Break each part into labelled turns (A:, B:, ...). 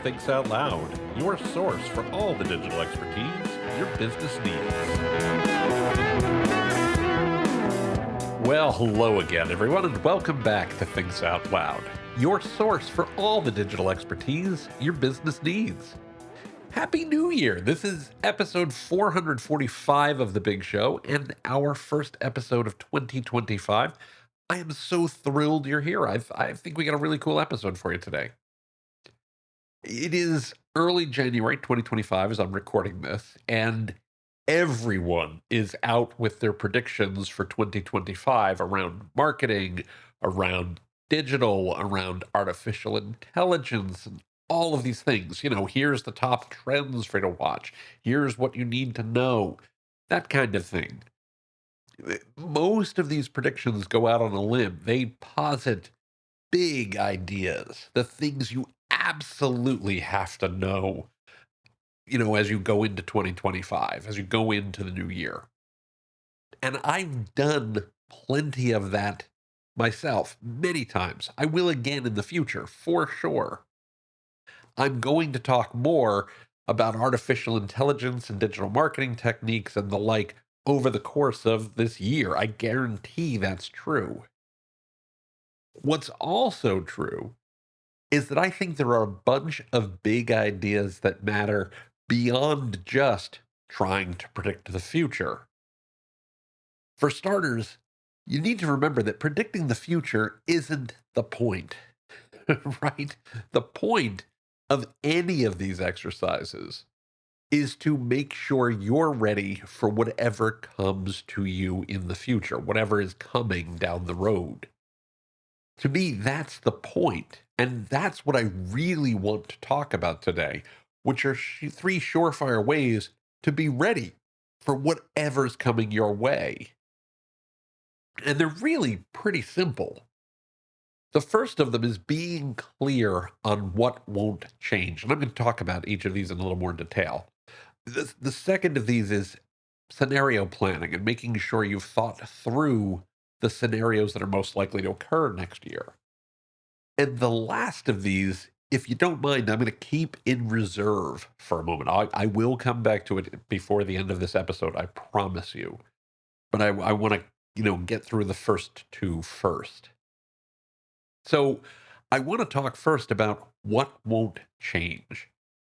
A: Thinks Out Loud, your source for all the digital expertise your business needs. Well, hello again, everyone, and welcome back to Thinks Out Loud, your source for all the digital expertise your business needs. Happy New Year! This is episode 445 of The Big Show and our first episode of 2025. I am so thrilled you're here. I think we got a really cool episode for you today. It is early January 2025 as I'm recording this, and everyone is out with their predictions for 2025 around marketing, around digital, around artificial intelligence, and all of these things. Here's the top trends for you to watch. Here's what you need to know. That kind of thing. Most of these predictions go out on a limb. They posit big ideas, the things you absolutely have to know, as you go into 2025, as you go into the new year. And I've done plenty of that myself many times. I will again in the future, for sure. I'm going to talk more about artificial intelligence and digital marketing techniques and the like over the course of this year. I guarantee that's true. What's also true is that I think there are a bunch of big ideas that matter beyond just trying to predict the future. For starters, you need to remember that predicting the future isn't the point, right? The point of any of these exercises is to make sure you're ready for whatever comes to you in the future, whatever is coming down the road. To me, that's the point, and that's what I really want to talk about today, which are three surefire ways to be ready for whatever's coming your way. And they're really pretty simple. The first of them is being clear on what won't change, and I'm going to talk about each of these in a little more detail. The second of these is scenario planning and making sure you've thought through the scenarios that are most likely to occur next year. And the last of these, if you don't mind, I'm going to keep in reserve for a moment. I will come back to it before the end of this episode, I promise you. But I want to, get through the first two first. So I want to talk first about what won't change.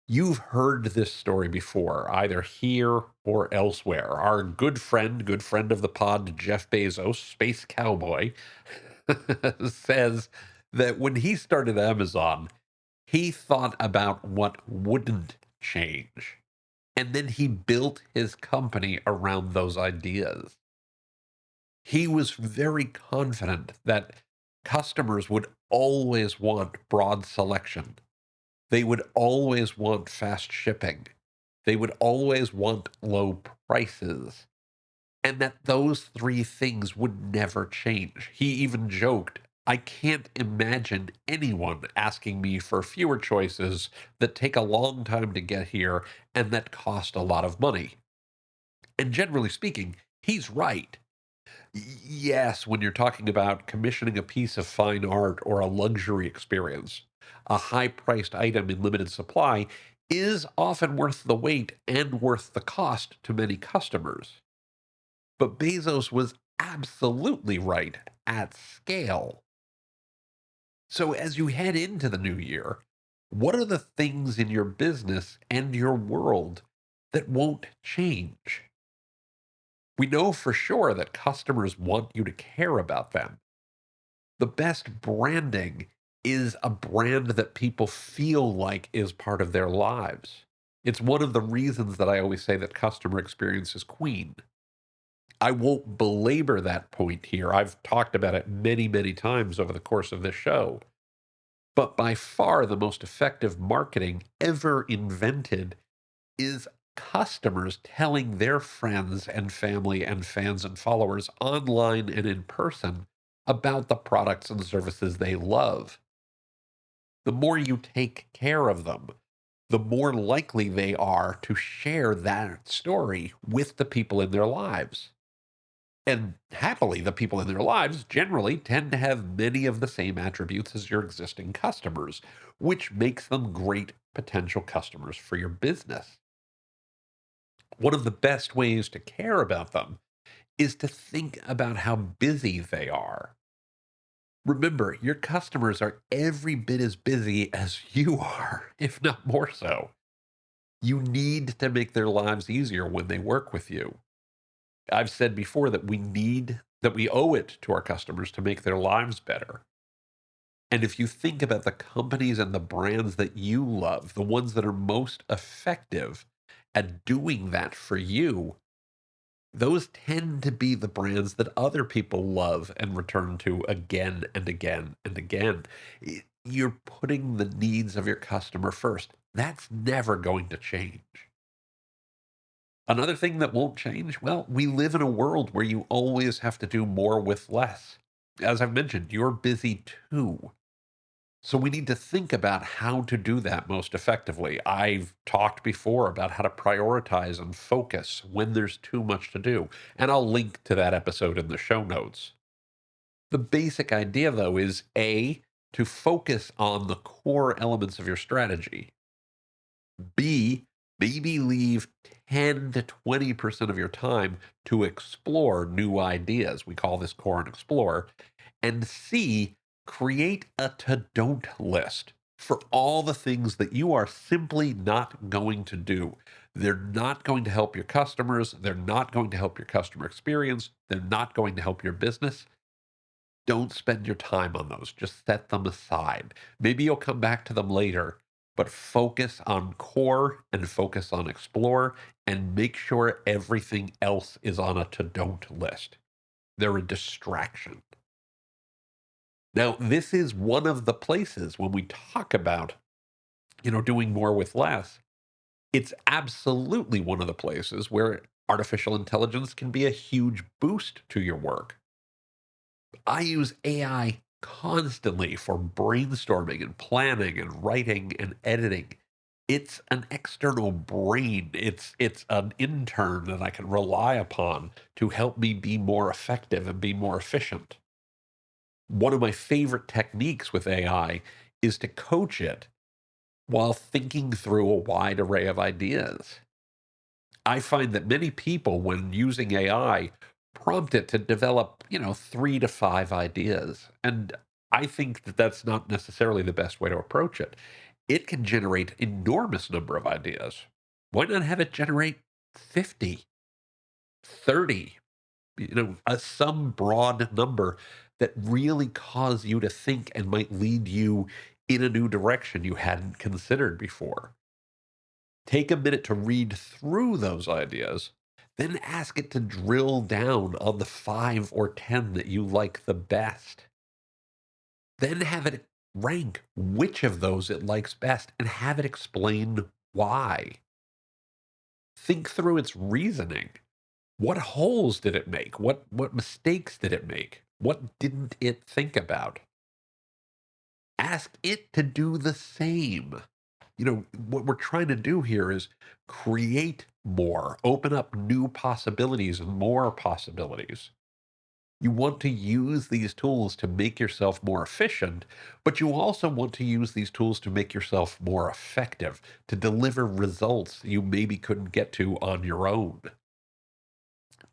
A: You've heard this story before, either here or elsewhere. Our good friend of the pod, Jeff Bezos, Space Cowboy, says that when he started Amazon, he thought about what wouldn't change. And then he built his company around those ideas. He was very confident that customers would always want broad selection. They would always want fast shipping. They would always want low prices. And that those three things would never change. He even joked, I can't imagine anyone asking me for fewer choices that take a long time to get here and that cost a lot of money. And generally speaking, he's right. Yes, when you're talking about commissioning a piece of fine art or a luxury experience, a high-priced item in limited supply is often worth the wait and worth the cost to many customers. But Bezos was absolutely right at scale. So as you head into the new year, what are the things in your business and your world that won't change? We know for sure that customers want you to care about them. The best branding is a brand that people feel like is part of their lives. It's one of the reasons that I always say that customer experience is queen. I won't belabor that point here. I've talked about it many, many times over the course of this show. But by far the most effective marketing ever invented is customers telling their friends and family and fans and followers online and in person about the products and services they love. The more you take care of them, the more likely they are to share that story with the people in their lives. And happily, the people in their lives generally tend to have many of the same attributes as your existing customers, which makes them great potential customers for your business. One of the best ways to care about them is to think about how busy they are. Remember, your customers are every bit as busy as you are, if not more so. You need to make their lives easier when they work with you. I've said before that we owe it to our customers to make their lives better. And if you think about the companies and the brands that you love, the ones that are most effective at doing that for you, those tend to be the brands that other people love and return to again and again and again. You're putting the needs of your customer first. That's never going to change. Another thing that won't change, well, we live in a world where you always have to do more with less. As I've mentioned, you're busy too. So we need to think about how to do that most effectively. I've talked before about how to prioritize and focus when there's too much to do, and I'll link to that episode in the show notes. The basic idea, though, is A, to focus on the core elements of your strategy. B, maybe leave 10 to 20% of your time to explore new ideas. We call this core and explore. And C, create a to don't list for all the things that you are simply not going to do. They're not going to help your customers. They're not going to help your customer experience. They're not going to help your business. Don't spend your time on those. Just set them aside. Maybe you'll come back to them later, but focus on core and focus on explore and make sure everything else is on a to don't list. They're a distraction. Now, this is one of the places when we talk about, doing more with less, it's absolutely one of the places where artificial intelligence can be a huge boost to your work. I use AI constantly for brainstorming and planning and writing and editing. It's an external brain. It's an intern that I can rely upon to help me be more effective and be more efficient. One of my favorite techniques with AI is to coach it while thinking through a wide array of ideas. I find that many people, when using AI, prompt it to develop, 3 to 5 ideas. And I think that that's not necessarily the best way to approach it. It can generate enormous number of ideas. Why not have it generate 50, 30, some broad number that really cause you to think and might lead you in a new direction you hadn't considered before. Take a minute to read through those ideas, then ask it to drill down on the 5 or 10 that you like the best. Then have it rank which of those it likes best and have it explain why. Think through its reasoning. What holes did it make? What mistakes did it make? What didn't it think about? Ask it to do the same. What we're trying to do here is create more, open up new possibilities and more possibilities. You want to use these tools to make yourself more efficient, but you also want to use these tools to make yourself more effective, to deliver results you maybe couldn't get to on your own.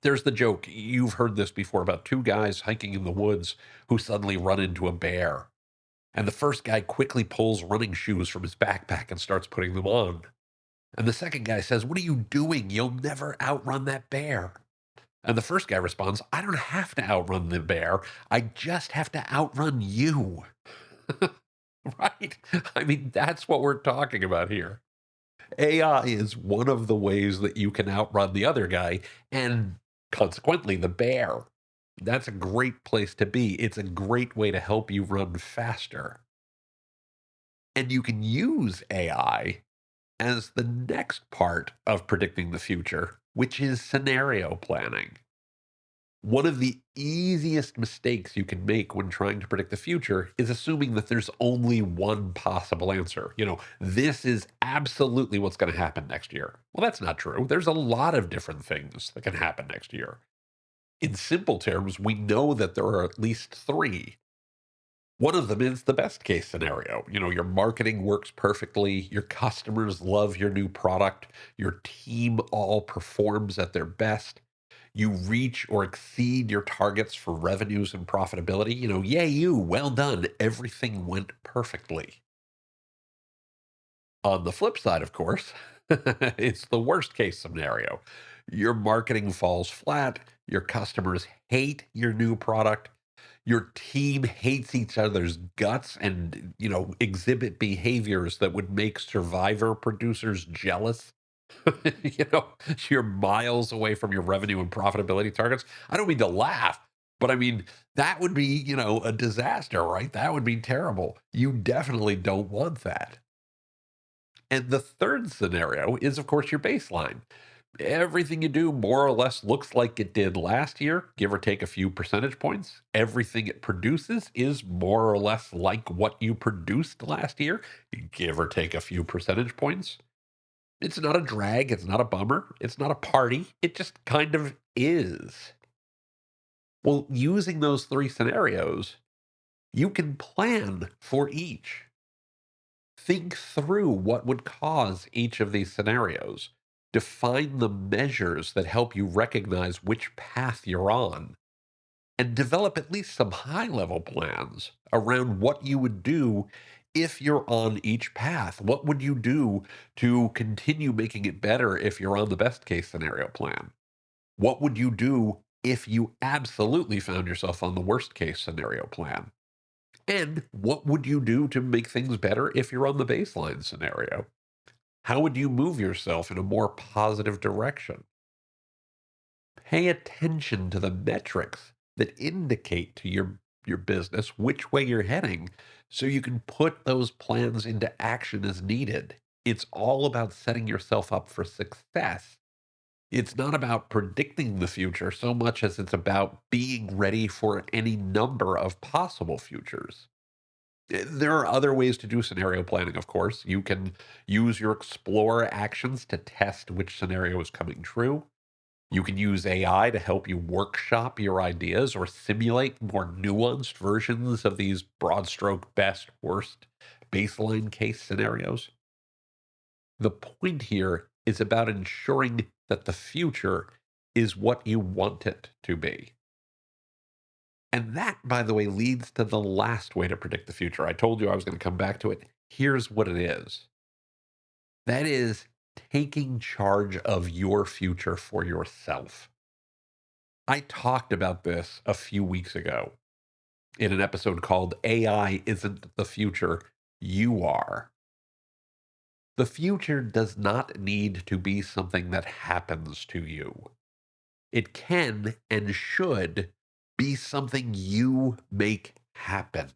A: There's the joke, you've heard this before, about two guys hiking in the woods who suddenly run into a bear. And the first guy quickly pulls running shoes from his backpack and starts putting them on. And the second guy says, "What are you doing? You'll never outrun that bear." And the first guy responds, "I don't have to outrun the bear. I just have to outrun you." Right? I mean, that's what we're talking about here. AI is one of the ways that you can outrun the other guy and consequently the bear. That's a great place to be. It's a great way to help you run faster. And you can use AI as the next part of predicting the future, which is scenario planning. One of the easiest mistakes you can make when trying to predict the future is assuming that there's only one possible answer. This is absolutely what's going to happen next year. Well, that's not true. There's a lot of different things that can happen next year. In simple terms, we know that there are at least three. One of them is the best case scenario. Your marketing works perfectly, your customers love your new product, your team all performs at their best, you reach or exceed your targets for revenues and profitability. Yay, you, well done. Everything went perfectly. On the flip side, of course, it's the worst case scenario. Your marketing falls flat, your customers hate your new product, your team hates each other's guts and, exhibit behaviors that would make survivor producers jealous. you know, you're miles away from your revenue and profitability targets. I don't mean to laugh, but I mean, that would be, a disaster, right? That would be terrible. You definitely don't want that. And the third scenario is, of course, your baseline. Everything you do more or less looks like it did last year, give or take a few percentage points. Everything it produces is more or less like what you produced last year, give or take a few percentage points. It's not a drag, it's not a bummer, it's not a party, it just kind of is. Well, using those three scenarios, you can plan for each. Think through what would cause each of these scenarios. Define the measures that help you recognize which path you're on, and develop at least some high level plans around what you would do if you're on each path. What would you do to continue making it better if you're on the best case scenario plan? What would you do if you absolutely found yourself on the worst case scenario plan? And what would you do to make things better if you're on the baseline scenario? How would you move yourself in a more positive direction? Pay attention to the metrics that indicate to your business which way you're heading so you can put those plans into action as needed. It's all about setting yourself up for success. It's not about predicting the future so much as it's about being ready for any number of possible futures. There are other ways to do scenario planning, of course. You can use your explore actions to test which scenario is coming true. You can use AI to help you workshop your ideas or simulate more nuanced versions of these broad stroke best, worst baseline case scenarios. The point here is about ensuring that the future is what you want it to be. And that, by the way, leads to the last way to predict the future. I told you I was going to come back to it. Here's what it is that is taking charge of your future for yourself. I talked about this a few weeks ago in an episode called AI Isn't the Future, You Are. The future does not need to be something that happens to you. It can and should be something you make happen.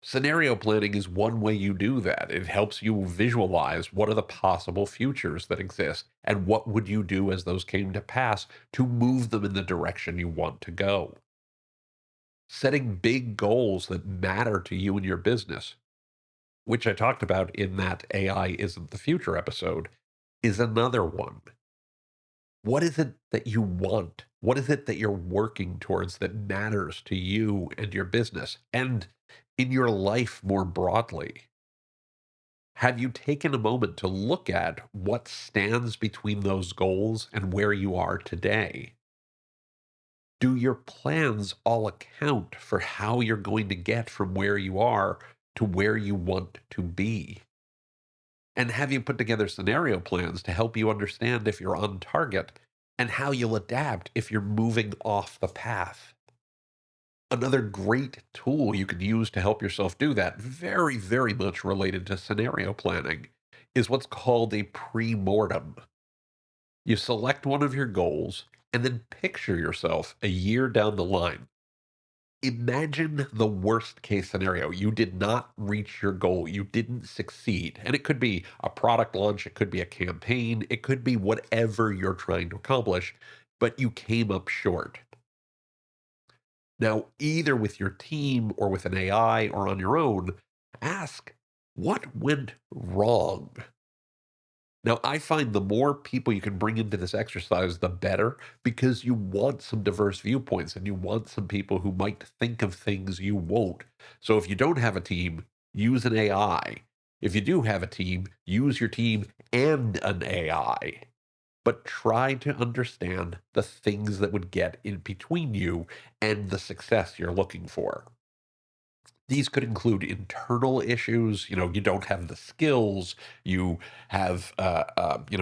A: Scenario planning is one way you do that. It helps you visualize what are the possible futures that exist and what would you do as those came to pass to move them in the direction you want to go. Setting big goals that matter to you and your business, which I talked about in that AI Isn't the Future episode, is another one. What is it that you want? What is it that you're working towards that matters to you and your business and in your life more broadly? Have you taken a moment to look at what stands between those goals and where you are today? Do your plans all account for how you're going to get from where you are to where you want to be? And have you put together scenario plans to help you understand if you're on target and how you'll adapt if you're moving off the path? Another great tool you can use to help yourself do that, very, very much related to scenario planning, is what's called a pre-mortem. You select one of your goals and then picture yourself a year down the line. Imagine the worst case scenario. You did not reach your goal. You didn't succeed. And it could be a product launch, it could be a campaign, it could be whatever you're trying to accomplish, but you came up short. Now, either with your team or with an AI or on your own, ask what went wrong? Now, I find the more people you can bring into this exercise, the better, because you want some diverse viewpoints and you want some people who might think of things you won't. So if you don't have a team, use an AI. If you do have a team, use your team and an AI. But try to understand the things that would get in between you and the success you're looking for. These could include internal issues. You don't have the skills. You have,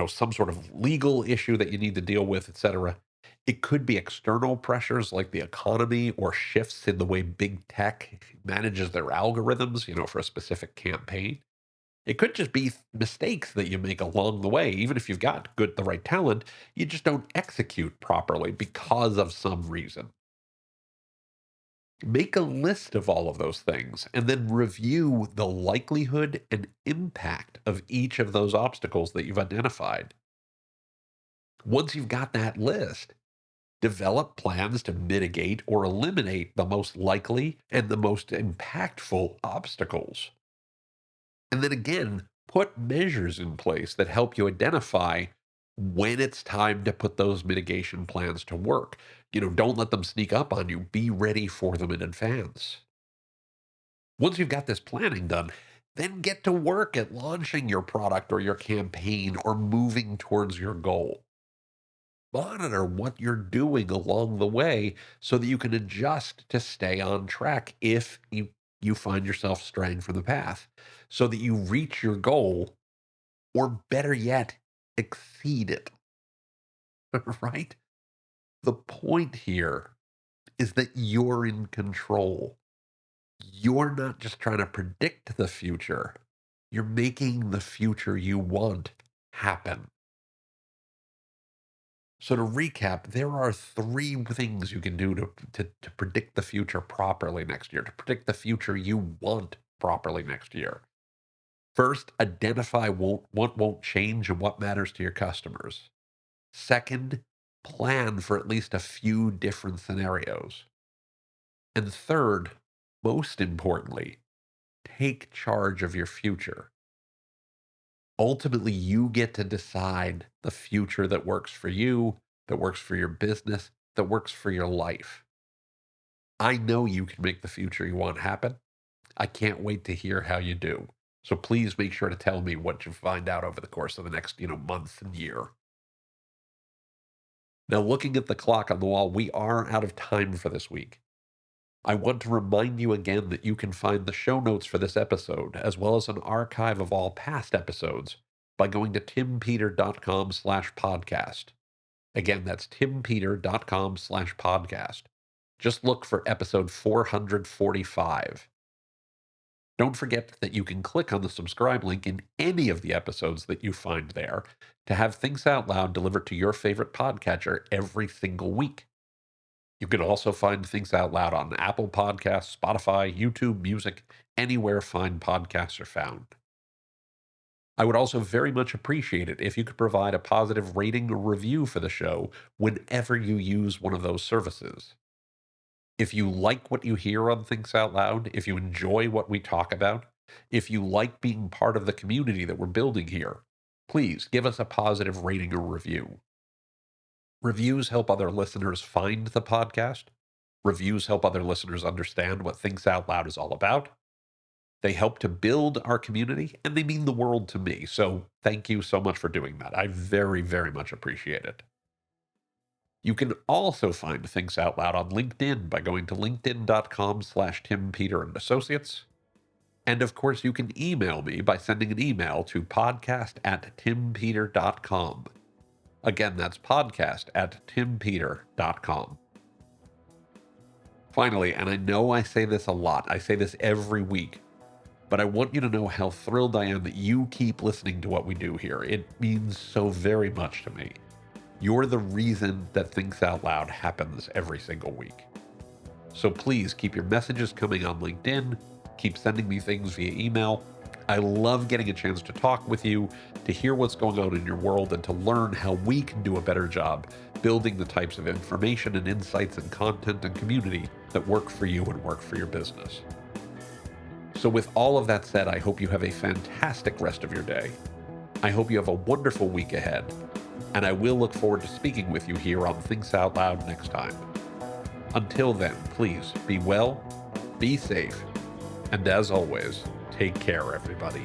A: some sort of legal issue that you need to deal with, etc. It could be external pressures like the economy or shifts in the way big tech manages their algorithms, for a specific campaign. It could just be mistakes that you make along the way. Even if you've got the right talent, you just don't execute properly because of some reason. Make a list of all of those things and then review the likelihood and impact of each of those obstacles that you've identified. Once you've got that list, develop plans to mitigate or eliminate the most likely and the most impactful obstacles. And then again, put measures in place that help you identify when it's time to put those mitigation plans to work. Don't let them sneak up on you. Be ready for them in advance. Once you've got this planning done, then get to work at launching your product or your campaign or moving towards your goal. Monitor what you're doing along the way so that you can adjust to stay on track if you find yourself straying from the path, so that you reach your goal, or better yet, exceed it. Right? The point here is that you're in control. You're not just trying to predict the future, you're making the future you want happen. So, to recap, there are three things you can do to predict the future properly next year, to predict the future you want properly next year. First, identify what won't change and what matters to your customers. Second, plan for at least a few different scenarios. And third, most importantly, take charge of your future. Ultimately, you get to decide the future that works for you, that works for your business, that works for your life. I know you can make the future you want happen. I can't wait to hear how you do. So please make sure to tell me what you find out over the course of the next, month and year. Now, looking at the clock on the wall, we are out of time for this week. I want to remind you again that you can find the show notes for this episode, as well as an archive of all past episodes, by going to timpeter.com/podcast. Again, that's timpeter.com/podcast. Just look for episode 445. Don't forget that you can click on the subscribe link in any of the episodes that you find there to have Things Out Loud delivered to your favorite podcatcher every single week. You can also find Things Out Loud on Apple Podcasts, Spotify, YouTube Music, anywhere fine podcasts are found. I would also very much appreciate it if you could provide a positive rating or review for the show whenever you use one of those services. If you like what you hear on Things Out Loud, if you enjoy what we talk about, if you like being part of the community that we're building here, please give us a positive rating or review. Reviews help other listeners find the podcast. Reviews help other listeners understand what Things Out Loud is all about. They help to build our community, and they mean the world to me. So thank you so much for doing that. I very, very much appreciate it. You can also find Things Out Loud on LinkedIn by going to linkedin.com/TimPeterandAssociates. And of course, you can email me by sending an email to podcast@timpeter.com. Again, that's podcast@timpeter.com. Finally, and I know I say this a lot, I say this every week, but I want you to know how thrilled I am that you keep listening to what we do here. It means so very much to me. You're the reason that Things Out Loud happens every single week. So please keep your messages coming on LinkedIn. Keep sending me things via email. I love getting a chance to talk with you, to hear what's going on in your world, and to learn how we can do a better job building the types of information and insights and content and community that work for you and work for your business. So with all of that said, I hope you have a fantastic rest of your day. I hope you have a wonderful week ahead, and I will look forward to speaking with you here on Thinks Out Loud next time. Until then, please be well, be safe, and as always, take care, everybody.